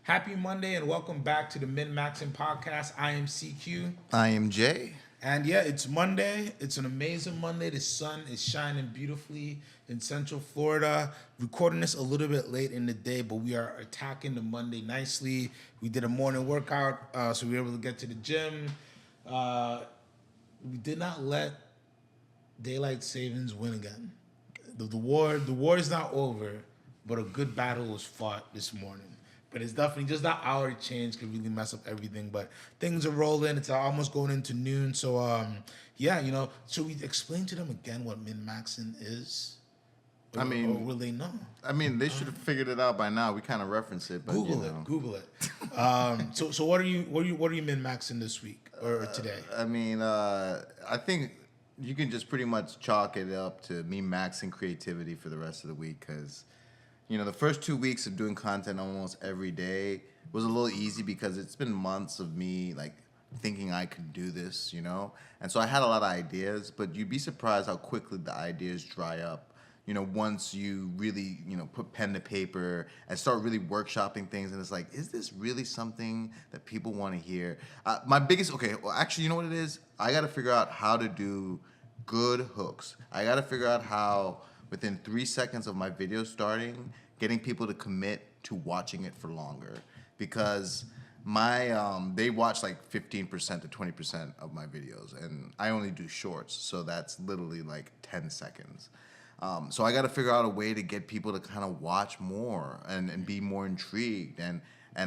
Happy Monday and welcome back to the Min Maxing Podcast. I am CQ. I am Jay. And yeah, it's Monday. It's an amazing Monday. The sun is shining beautifully in Central Florida. Recording this a little bit late in the day, but we are attacking the Monday nicely. We did a morning workout, so we were able to get to the gym. We did not let daylight savings win again. The war is not over, but a good battle was fought this morning. But it's definitely just that hour change could really mess up everything. But things are rolling. It's almost going into noon. So yeah, should we explain to them again what min maxing is? Or will they know? They should have figured it out by now. We kind of reference it, but Google it. So what are you min maxing this week or today? I think you can just pretty much chalk it up to me maxing creativity for the rest of the week because, the first 2 weeks of doing content almost every day was a little easy because it's been months of me like thinking I could do this, and so I had a lot of ideas, but you'd be surprised how quickly the ideas dry up. Once you really, put pen to paper and start really workshopping things, and it's like, is this really something that people want to hear? Actually, you know what it is? I got to figure out how to do good hooks. I got to figure out how, within 3 seconds of my video starting, getting people to commit to watching it for longer. Because they watch like 15% to 20% of my videos, and I only do shorts, so that's literally like 10 seconds. So I got to figure out a way to get people to kind of watch more and be more intrigued. And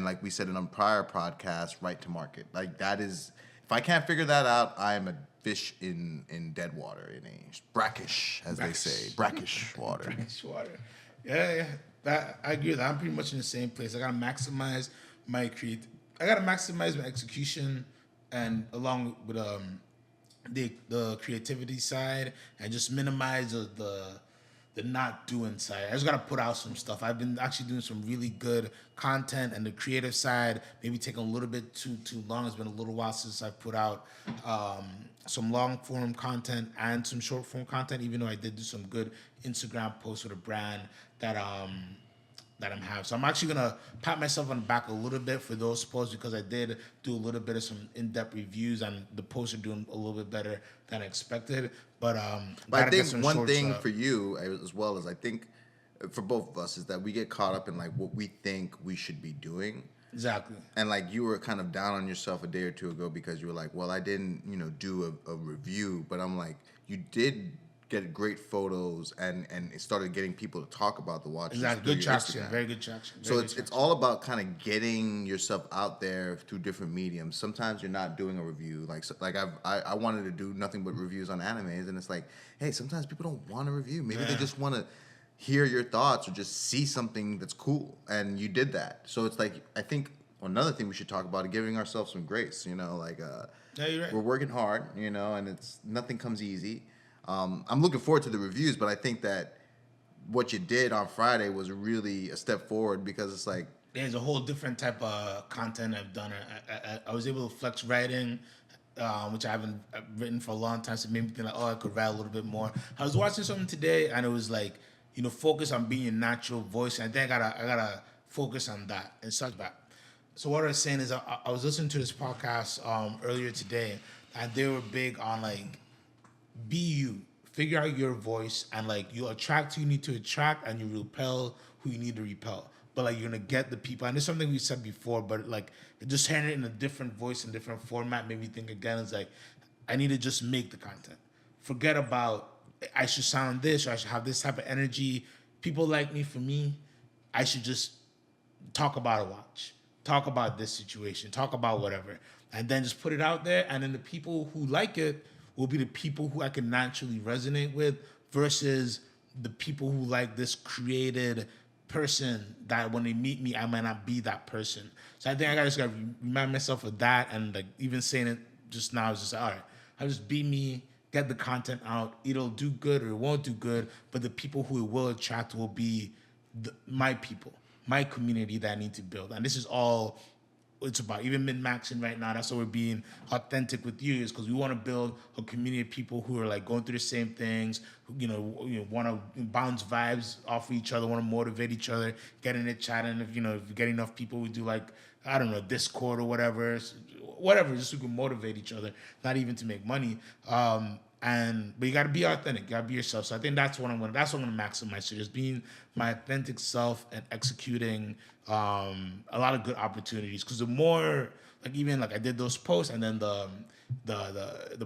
like we said in a prior podcast, right to market. Like that is, if I can't figure that out, I am a fish in dead water, in a brackish, as they say, brackish water. Brackish water. Yeah. I agree with that. I'm pretty much in the same place. I gotta maximize my execution, and along with the creativity side, and just minimize the not doing side. I just gotta put out some stuff. I've been actually doing some really good content, and the creative side maybe taking a little bit too long. It's been a little while since I put out some long form content and some short form content. Even though I did do some good Instagram posts with a brand that I'm having. So I'm actually gonna pat myself on the back a little bit for those posts because I did do a little bit of some in-depth reviews, and the posts are doing a little bit better than I expected. But I think one thing for you as well as I think for both of us is that we get caught up in like what we think we should be doing. Exactly. And like you were kind of down on yourself a day or two ago because you were like, well, I didn't, do a review, but I'm like, you did get great photos and it started getting people to talk about the watches. Exactly. Good traction. Very good traction. It's all about kind of getting yourself out there through different mediums. Sometimes you're not doing a review. I wanted to do nothing but reviews on animes, and it's like, hey, sometimes people don't want a review. Maybe they just want to hear your thoughts or just see something that's cool, and you did that. So it's like, I think another thing we should talk about is giving ourselves some grace. Yeah, you're right. We're working hard, and it's nothing comes easy. I'm looking forward to the reviews, but I think that what you did on Friday was really a step forward because it's like there's a whole different type of content I've done. I was able to flex writing, which I haven't written for a long time, so it made me think like, I could write a little bit more. I was watching something today, and it was like, focus on being your natural voice. And I think I gotta focus on that and such that. So what I was saying is, I was listening to this podcast earlier today, and they were big on like, be you, figure out your voice, and like you attract who you need to attract, and you repel who you need to repel. But like you're gonna get the people, and it's something we said before, but like just hearing it in a different voice and different format made me think again. It's like I need to just make the content. Forget about I should sound this or I should have this type of energy. People like me for me. I should just talk about a watch, talk about this situation, talk about whatever, and then just put it out there. And then the people who like it will be the people who I can naturally resonate with versus the people who like this created person that when they meet me, I might not be that person. So I think I just gotta remind myself of that, and like even saying it just now is just all right. I'll just be me, get the content out. It'll do good or it won't do good, but the people who it will attract will be my people, my community that I need to build. And this is all it's about. Even min-maxing right now, that's why we're being authentic with you, is because we want to build a community of people who are like going through the same things, who, want to bounce vibes off of each other, want to motivate each other, get in it chatting. If you get enough people, we do like, I don't know, Discord or whatever, just so we can motivate each other, not even to make money. But you got to be authentic. You got to be yourself. So I think that's what I'm going to maximize. So just being my authentic self and executing a lot of good opportunities. Because the more, like, even like I did those posts, and then the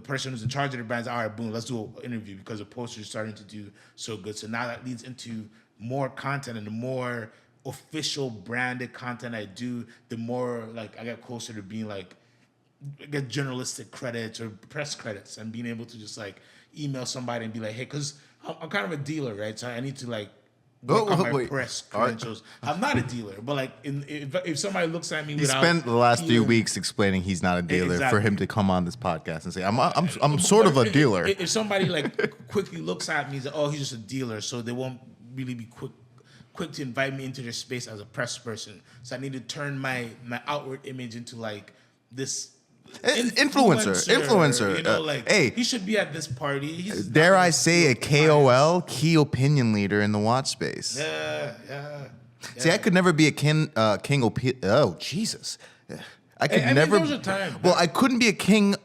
person who's in charge of the brand's, all right, boom, let's do an interview, because the posts are starting to do so good. So now that leads into more content, and the more official branded content I do, the more like I get closer to being like, get journalistic credits or press credits, and being able to just like email somebody and be like, hey, because I'm kind of a dealer, right? So I need to like work on my press credentials. I'm not a dealer, but like if somebody looks at me, he spent the last 3 weeks explaining he's not a dealer for him to come on this podcast and say, I'm sort of a dealer. If somebody like quickly looks at me and says, oh, he's just a dealer, so they won't really be quick to invite me into their space as a press person. So I need to turn my outward image into like this influencer. Hey, he should be at this party. Dare I say a KOL, key opinion leader in the watch space. Yeah. See, I could never be a king. Oh, Jesus. I could never. There was a time. Well, I couldn't be a king.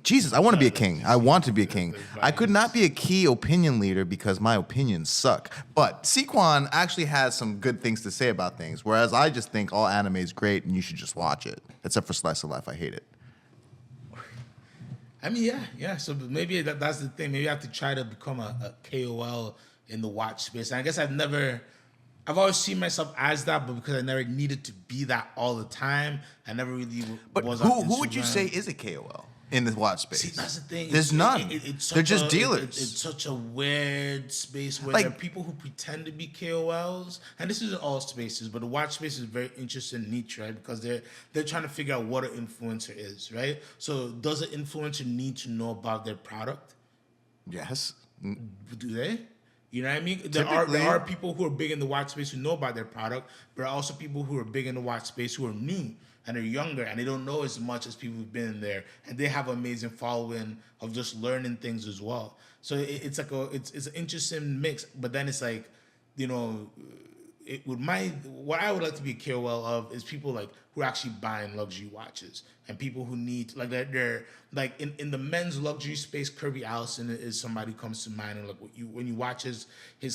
Jesus, I want to be a king. I want to be a king. I could not be a key opinion leader because my opinions suck. But Sequan actually has some good things to say about things, whereas I just think all anime is great and you should just watch it. Except for Slice of Life, I hate it. I mean, yeah. So maybe that's the thing. Maybe I have to try to become a KOL in the watch space. And I guess I've always seen myself as that, but because I never needed to be that all the time, I never really was. But who would you say is a KOL in the watch space? See, that's the thing. There's none. They're just dealers. It's such a weird space where Like, there are people who pretend to be KOLs, and this isn't all spaces, but the watch space is very interesting niche, right? Because they're trying to figure out what an influencer is, right? So does an influencer need to know about their product? Yes. Do they? You know what I mean? There are people who are big in the watch space who know about their product, but there are also people who are big in the watch space who are new and they're younger and they don't know as much as people who've been in there, and they have an amazing following of just learning things as well. So it's like it's an interesting mix, but then it's like, what I would like to be a KOL of is people like who are actually buying luxury watches, and people who need like they're like in the men's luxury space. Kirby Allison is somebody who comes to mind, and like when you watch his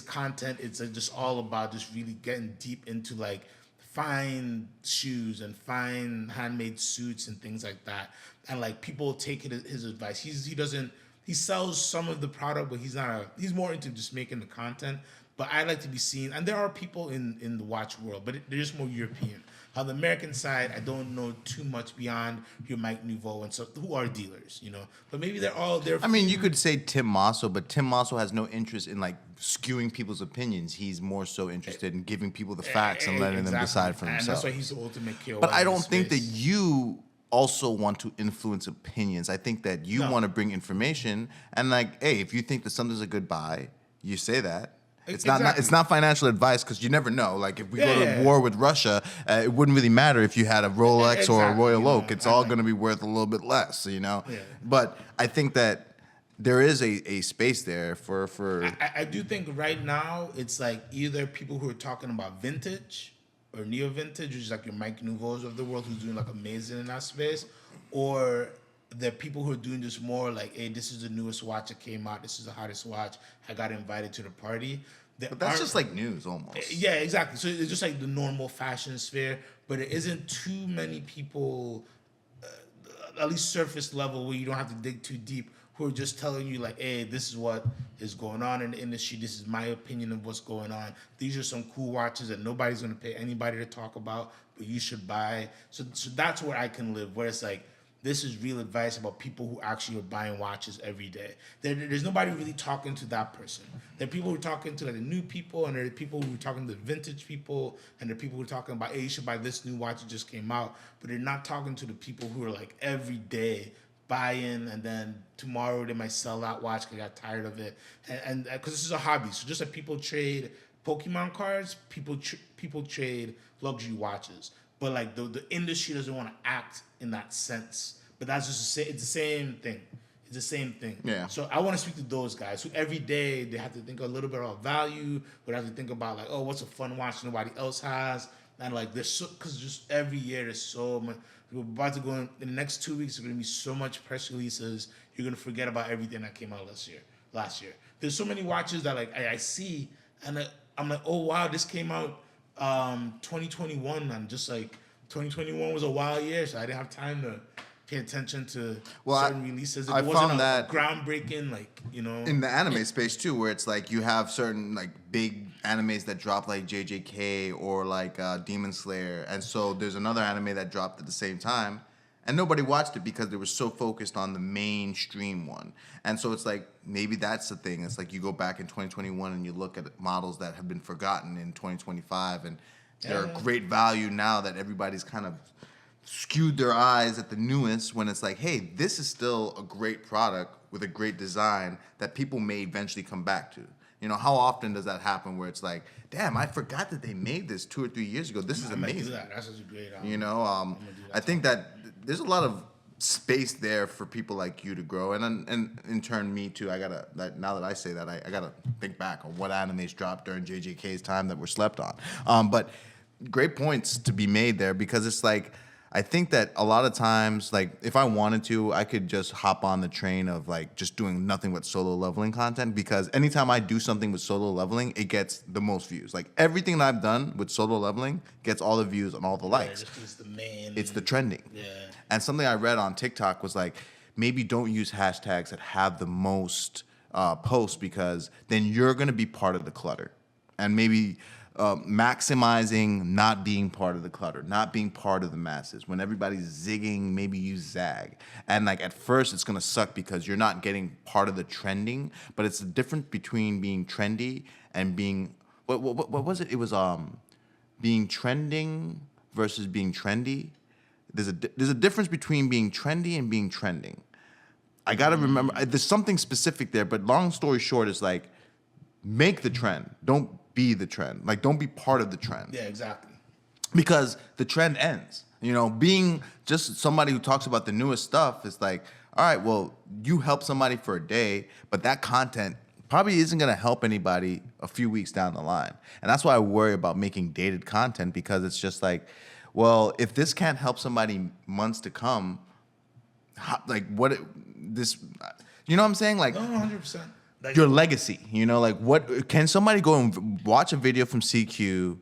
content, it's like just all about just really getting deep into like fine shoes and fine handmade suits and things like that, and like people take his advice. He sells some of the product, but he's more into just making the content. But I like to be seen, and there are people in the watch world, but they're just more European. On the American side, I don't know too much beyond your Mike Nouveau and stuff, who are dealers, But maybe they're all there. I mean, you could say Tim Mosso, but Tim Mosso has no interest in like skewing people's opinions. He's more so interested in giving people the facts and letting them decide for themselves. And that's why he's the ultimate KOL. But I don't think that you also want to influence opinions. I think that you want to bring information, and like, hey, if you think that something's a good buy, you say that. It's not financial advice, because you never know. Like if we go to war with Russia, it wouldn't really matter if you had a Rolex or a Royal Oak. It's all going to be worth a little bit less, Yeah. But I think that there is a space there for. I do think right now it's like either people who are talking about vintage or neo vintage, which is like your Mike Nouveau's of the world, who's doing like amazing in that space, or there are people who are doing just more like, hey, this is the newest watch that came out. This is the hottest watch. I got invited to the party. But that's just like news almost. Yeah, exactly. So it's just like the normal fashion sphere, but there isn't too many people, at least surface level, where you don't have to dig too deep, who are just telling you like, hey, this is what is going on in the industry. This is my opinion of what's going on. These are some cool watches that nobody's going to pay anybody to talk about, but you should buy. So that's where I can live, where it's like, this is real advice about people who actually are buying watches every day. There's nobody really talking to that person. There are people who are talking to like the new people, and there are people who are talking to the vintage people, and there are people who are talking about, hey, you should buy this new watch that just came out. But they're not talking to the people who are like every day buying, and then tomorrow they might sell that watch because they got tired of it. And because this is a hobby. So just like people trade Pokemon cards, people trade luxury watches. but like the industry doesn't want to act in that sense. But that's just it's the same thing. It's the same thing. Yeah. So I want to speak to those guys who every day they have to think a little bit about value, but have to think about like, oh, what's a fun watch nobody else has, and like there's so because just every year there's so much. We're about to go in the next 2 weeks. There's gonna be so much press releases. You're gonna forget about everything that came out last year. There's so many watches that like I see, and I'm like, oh wow, this came out 2021, and just like 2021 was a wild year, so I didn't have time to pay attention to certain releases. I wasn't found that groundbreaking, like in the anime space too, where it's like you have certain like big animes that drop like JJK or like Demon Slayer, and so there's another anime that dropped at the same time, and nobody watched it because they were so focused on the mainstream one. And so it's like maybe that's the thing. It's like you go back in 2021 and you look at models that have been forgotten in 2025, and they're great value now that everybody's kind of skewed their eyes at the newest, when it's like, hey, this is still a great product with a great design that people may eventually come back to. You know, how often does that happen where it's like, damn, I forgot that they made this 2 or 3 years ago. This is amazing. That's such a great. You know, I think that there's a lot of space there for people like you to grow, and in turn, me too. Now that I say that, I gotta think back on what animes dropped during JJK's time that were slept on. But great points to be made there, because it's like, I think that a lot of times, like, if I wanted to, I could just hop on the train of like just doing nothing but solo leveling content, because anytime I do something with solo leveling, it gets the most views. Like everything that I've done with solo leveling gets all the views and all the likes. It's the trending. Yeah. And something I read on TikTok was like, maybe don't use hashtags that have the most posts, because then you're gonna be part of the clutter. And maybe maximizing not being part of the clutter, not being part of the masses. When everybody's zigging, maybe you zag. And like at first it's gonna suck because you're not getting part of the trending, but it's the difference between being trendy and being, what was it? It was being trending versus being trendy. There's a difference between being trendy and being trending. I gotta remember, there's something specific there, but long story short is like, make the trend. Don't be the trend. Like, don't be part of the trend. Yeah, exactly. Because the trend ends. You know, being just somebody who talks about the newest stuff is like, all right, well, you help somebody for a day, but that content probably isn't going to help anybody a few weeks down the line. And that's why I worry about making dated content, because it's just like, well, if this can't help somebody months to come, like you know what I'm saying? Like, No, 100%. Like, your legacy, you know, like what can somebody go and watch a video from CQ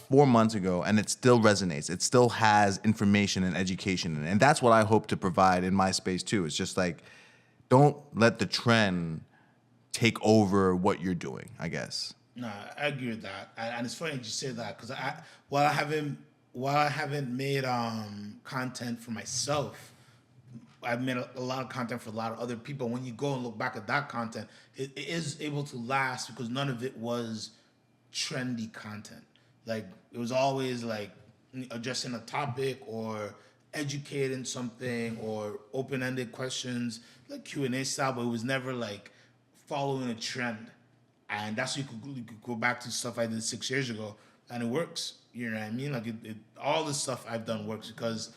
4 months ago and it still resonates? It still has information and education in it. And that's what I hope to provide in my space too. It's just like, don't let the trend take over what you're doing, I guess. No, I agree with that. And it's funny that you say that, because while I haven't made content for myself, I've made a lot of content for a lot of other people. When you go and look back at that content, it is able to last because none of it was trendy content. Like, it was always like addressing a topic or educating something or open-ended questions, like Q&A style, but it was never like following a trend. And that's what you could go back to stuff I did 6 years ago, and it works. You know what I mean? Like, all the stuff I've done works because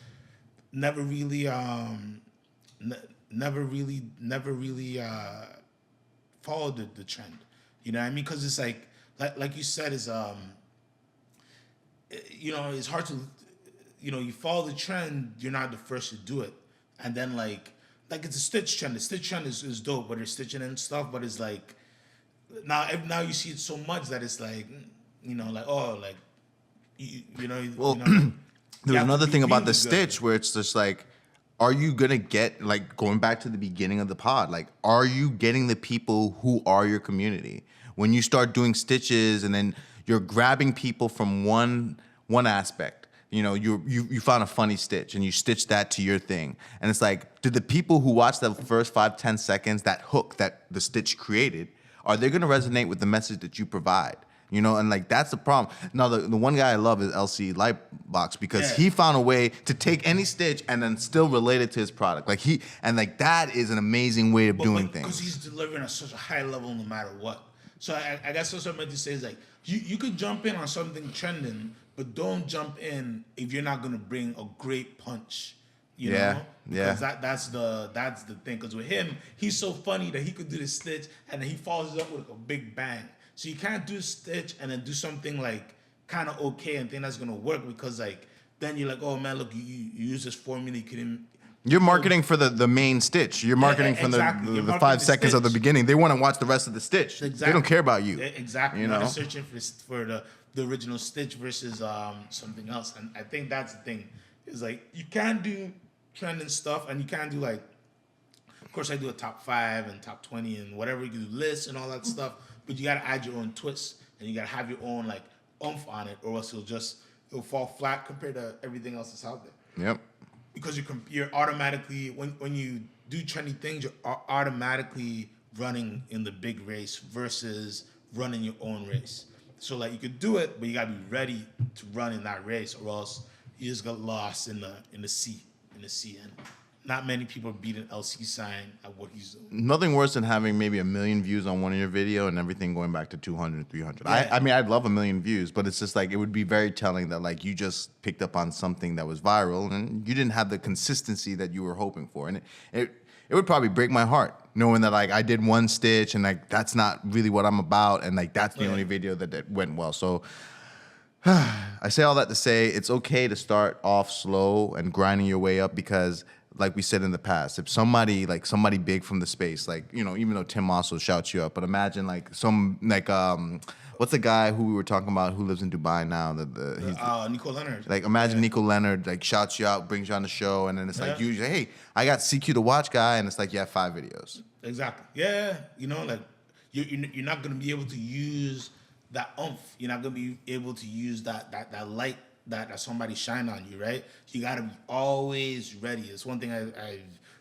never really followed the trend. You know what I mean? Because it's like you said, is you know, it's hard to, you know, you follow the trend, you're not the first to do it, and then like it's a Stitch trend. The Stitch trend is dope, but they're stitching and stuff. But it's like now you see it so much that it's like, you know, like, oh, like you know. Well, you know, there was another thing about the really Stitch where it's just like, are you gonna get, like, going back to the beginning of the pod, like, are you getting the people who are your community? When you start doing stitches and then you're grabbing people from one aspect, you know, you found a funny stitch and you stitch that to your thing, and it's like, do the people who watch the first 5-10 seconds, that hook that the stitch created, are they gonna resonate with the message that you provide? You know, and like, that's the problem. Now, the one guy I love is LC Lightbox, because he found a way to take any stitch and then still relate it to his product. Like, that is an amazing way of doing things. Because he's delivering at such a high level no matter what. So I guess what I meant to say is, like, you could jump in on something trending, but don't jump in if you're not gonna bring a great punch. You Yeah, know, yeah. because that's the thing. Because with him, he's so funny that he could do the stitch and then he follows it up with a big bang. So you can't do stitch and then do something like kind of okay and think that's gonna work because like then you're like, oh man, look, you use this formula, you couldn't. You're marketing for the main stitch. You're marketing from exactly. the You're the marketing 5 the seconds of the stitch. beginning. They want to watch the rest of the stitch. Exactly. They don't care about you. Exactly. You You're know? not searching for the original Stitch versus something else. And I think that's the thing. Is like you can do trending stuff and you can do like of course I do a top 5 and top 20 and whatever you do lists and all that stuff, but you gotta add your own twist and you gotta have your own like oomph on it or else it'll fall flat compared to everything else that's out there. Yep. Because you're automatically when you do trendy things, you're automatically running in the big race versus running your own race. So like you could do it, but you gotta be ready to run in that race, or else you just got lost in the sea. And not many people are beating LC Sign at what he's doing. Nothing worse than having maybe 1 million views on one of your video and everything going back to 200, 300. Yeah. I mean, I'd love 1 million views, but it's just like, it would be very telling that like you just picked up on something that was viral and you didn't have the consistency that you were hoping for. And it would probably break my heart knowing that like I did one stitch and like that's not really what I'm about. And like that's the only video that went well. So I say all that to say it's okay to start off slow and grinding your way up because like we said in the past, if somebody big from the space, like, you know, even though Tim Mosso shouts you up, but imagine like what's the guy who we were talking about who lives in Dubai now? He's Nico Leonard. like imagine Nico Leonard like shouts you out, brings you on the show, and then it's like Yeah. you say, hey, I got CQ to watch guy, and it's like you have 5 videos. Exactly. Yeah. You know, like you're not gonna be able to use that oomph. You're not gonna be able to use that light that somebody shine on you, right? You gotta be always ready. It's one thing I've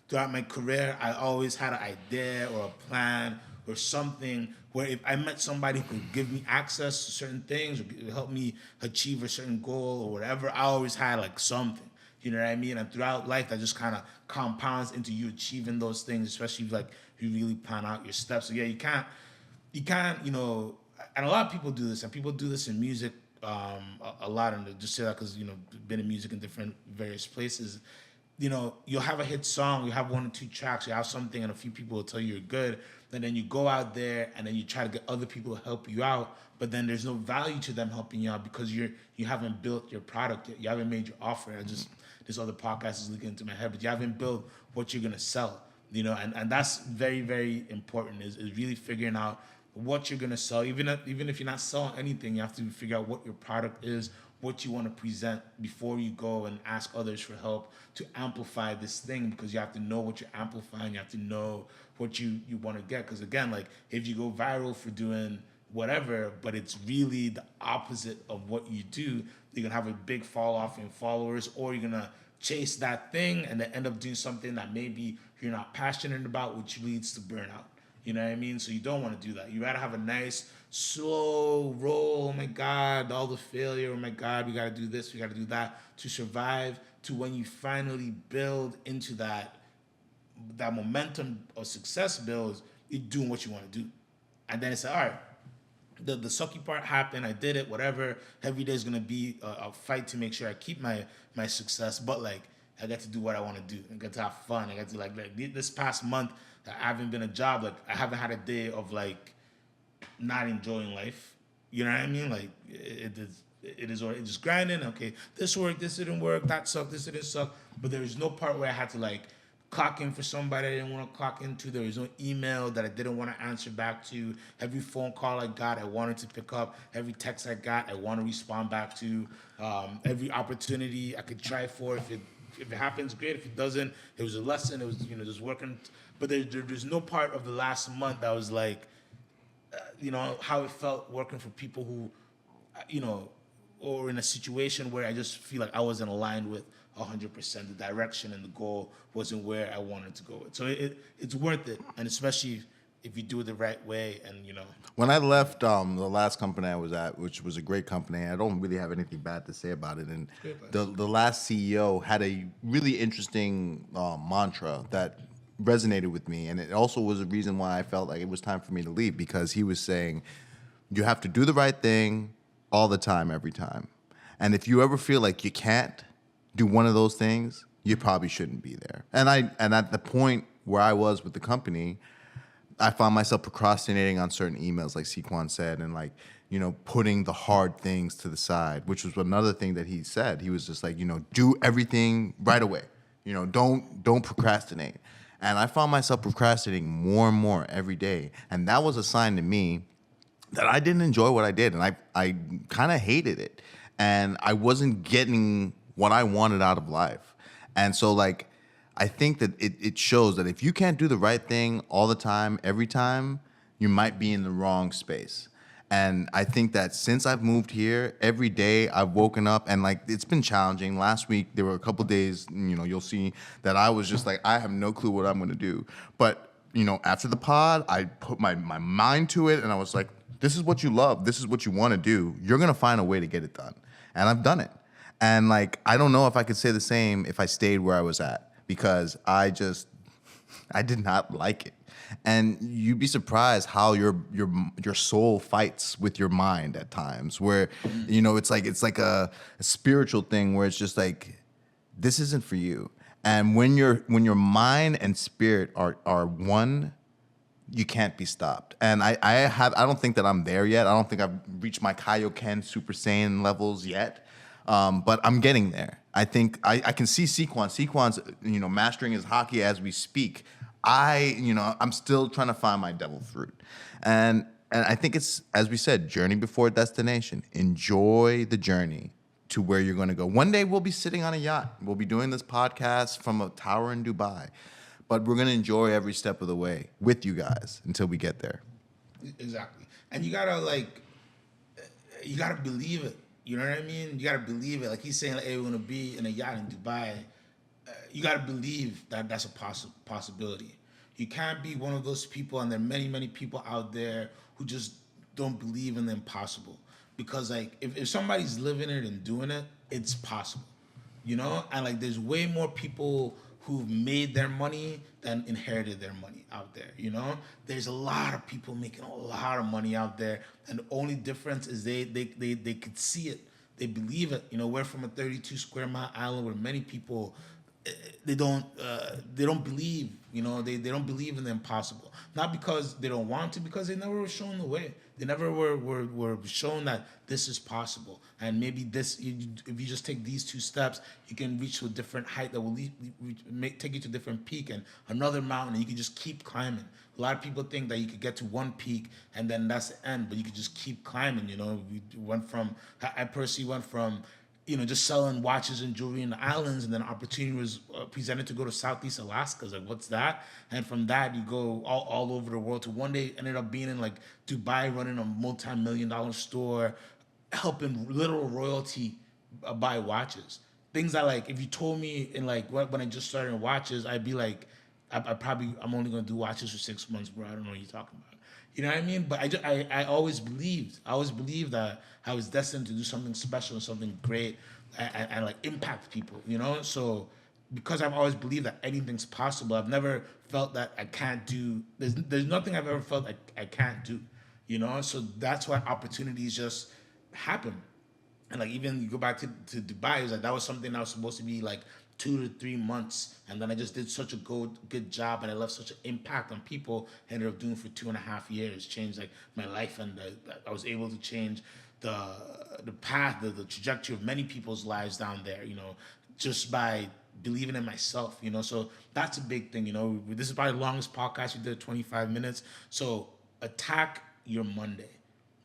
throughout my career. I always had an idea or a plan or something where if I met somebody who could give me access to certain things or help me achieve a certain goal or whatever, I always had like something. You know what I mean? And throughout life, that just kind of compounds into you achieving those things, especially if, like if you really plan out your steps. So yeah, you can't, you know, and a lot of people do this, and people do this in music a lot, and just say that because you know, been in music in different various places. You know, you'll have a hit song, you have 1 or 2 tracks, you have something, and a few people will tell you you're good. And then you go out there, and then you try to get other people to help you out, but then there's no value to them helping you out because you haven't built your product yet. You haven't made your offer. This other podcast is leaking into my head, but you haven't built what you're gonna sell. You know, and that's very, very important. Is really figuring out what you're gonna sell. Even if you're not selling anything, you have to figure out what your product is, what you want to present before you go and ask others for help to amplify this thing, because you have to know what you're amplifying. You have to know what you want to get. Because again, like if you go viral for doing whatever, but it's really the opposite of what you do, you're gonna have a big fall off in followers, or you're gonna chase that thing and then end up doing something that maybe you're not passionate about, which leads to burnout. You know what I mean? So you don't want to do that. You gotta have a nice, slow roll. Oh my God, all the failure. Oh my God, we gotta do this, we gotta do that to survive. To when you finally build into that momentum of success builds, you're doing what you want to do. And then it's like, all right, the sucky part happened. I did it. Whatever. Every day is gonna be a fight to make sure I keep my success. But like, I get to do what I want to do. I get to have fun. I get to like this past month that I haven't been a job. Like I haven't had a day of like not enjoying life. You know what I mean? Like it is or it's just grinding. Okay, this worked. This didn't work. That sucked. This didn't suck. But there was no part where I had to like clock in for somebody I didn't want to clock into. There was no email that I didn't want to answer back to. Every phone call I got, I wanted to pick up. Every text I got, I want to respond back to. Every opportunity I could try for. If it happens, great. If it doesn't, it was a lesson. It was just working. But there's no part of the last month that was like, how it felt working for people who, or in a situation where I just feel like I wasn't aligned with 100%. The direction and the goal wasn't where I wanted to go with. So it's worth it, and especially if you do it the right way. And when I left the last company I was at, which was a great company, I don't really have anything bad to say about it. And the last CEO had a really interesting mantra that resonated with me, and it also was a reason why I felt like it was time for me to leave, because he was saying you have to do the right thing all the time, every time. And if you ever feel like you can't do one of those things, you probably shouldn't be there. And at the point where I was with the company, I found myself procrastinating on certain emails, like Sequan said, and like, putting the hard things to the side, which was another thing that he said. He was just like, do everything right away. Don't procrastinate. And I found myself procrastinating more and more every day. And that was a sign to me that I didn't enjoy what I did, and I kind of hated it. And I wasn't getting what I wanted out of life. And so like I think that it shows that if you can't do the right thing all the time, every time, you might be in the wrong space. And I think that since I've moved here, every day I've woken up and like it's been challenging. Last week there were a couple days, you'll see that I was just like, I have no clue what I'm gonna do. But after the pod, I put my mind to it and I was like, this is what you love, this is what you want to do. You're gonna find a way to get it done. And I've done it. And like I don't know if I could say the same if I stayed where I was at, because I did not like it. And you'd be surprised how your soul fights with your mind at times, where it's like a spiritual thing where it's just like, this isn't for you. And when your mind and spirit are one, you can't be stopped. And I don't think that I'm there yet. I don't think I've reached my Kaioken Super Saiyan levels yet. But I'm getting there. I think I can see Sequan's mastering his hockey as we speak. I'm still trying to find my devil fruit. And I think it's, as we said, journey before destination. Enjoy the journey to where you're going to go. One day we'll be sitting on a yacht. We'll be doing this podcast from a tower in Dubai. But we're going to enjoy every step of the way with you guys until we get there. Exactly. And you gotta believe it. You know what I mean? You gotta believe it. Like he's saying, like, hey, we're gonna be in a yacht in Dubai. You gotta believe that that's a possibility. You can't be one of those people, and there are many, many people out there who just don't believe in the impossible. Because like if somebody's living it and doing it, it's possible. And like there's way more people who've made their money than inherited their money out there. There's a lot of people making a lot of money out there, and the only difference is they could see it, they believe it. We're from a 32 square mile island where many people they don't believe. They don't believe in the impossible, not because they don't want to, because they never were shown the way. They never were shown that this is possible, and maybe if you just take these 2 steps, you can reach to a different height that will take you to a different peak and another mountain, and you can just keep climbing. A lot of people think that you could get to one peak and then that's the end, but you could just keep climbing. I personally went from just selling watches and jewelry in the islands, and then an opportunity was presented to go to Southeast Alaska. I was like, what's that? And from that, you go all over the world to one day ended up being in like Dubai, running a multi-million-dollar store, helping literal royalty buy watches. Things that like, if you told me in like when I just started in watches, I'd be like, I'm only gonna do watches for 6 months, bro. I don't know what you're talking about. You know what I mean? But I always believed that I was destined to do something special and something great and like impact people, So because I've always believed that anything's possible, I've never felt that I can't do, there's nothing I've ever felt like I can't do, So that's why opportunities just happen. And like even you go back to Dubai, it was like that was something that was supposed to be like 2 to 3 months, and then I just did such a good job, and I left such an impact on people. I ended up doing for 2.5 years, changed like my life, and I was able to change the path, the trajectory of many people's lives down there. Just by believing in myself. So that's a big thing. This is probably the longest podcast we did, 25 minutes. So attack your Monday.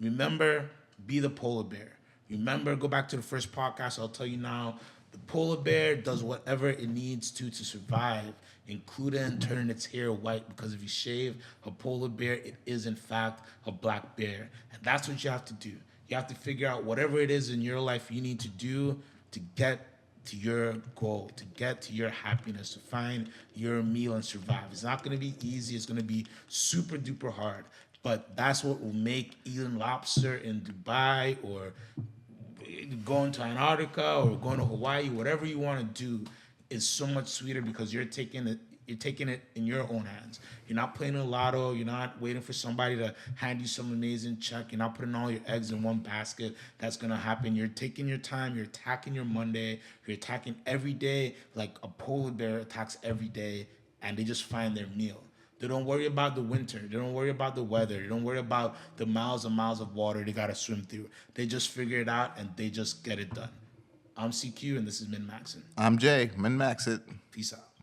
Remember, be the polar bear. Remember, go back to the first podcast. I'll tell you now. The polar bear does whatever it needs to survive, including turning its hair white, because if you shave a polar bear, it is in fact a black bear. And that's what you have to do. You have to figure out whatever it is in your life you need to do to get to your goal, to get to your happiness, to find your meal and survive. It's not going to be easy. It's going to be super duper hard. But that's what will make eating lobster in Dubai or going to Antarctica or going to Hawaii, whatever you want to do, is so much sweeter because you're taking You're taking it in your own hands. You're not playing a lotto. You're not waiting for somebody to hand you some amazing check. You're not putting all your eggs in one basket. That's gonna happen. You're taking your time. You're attacking your Monday. You're attacking every day like a polar bear attacks every day, and they just find their meal. They don't worry about the winter. They don't worry about the weather. They don't worry about the miles and miles of water they gotta swim through. They just figure it out and they just get it done. I'm CQ and this is Min Maxon. I'm Jay. Min Max it. Peace out.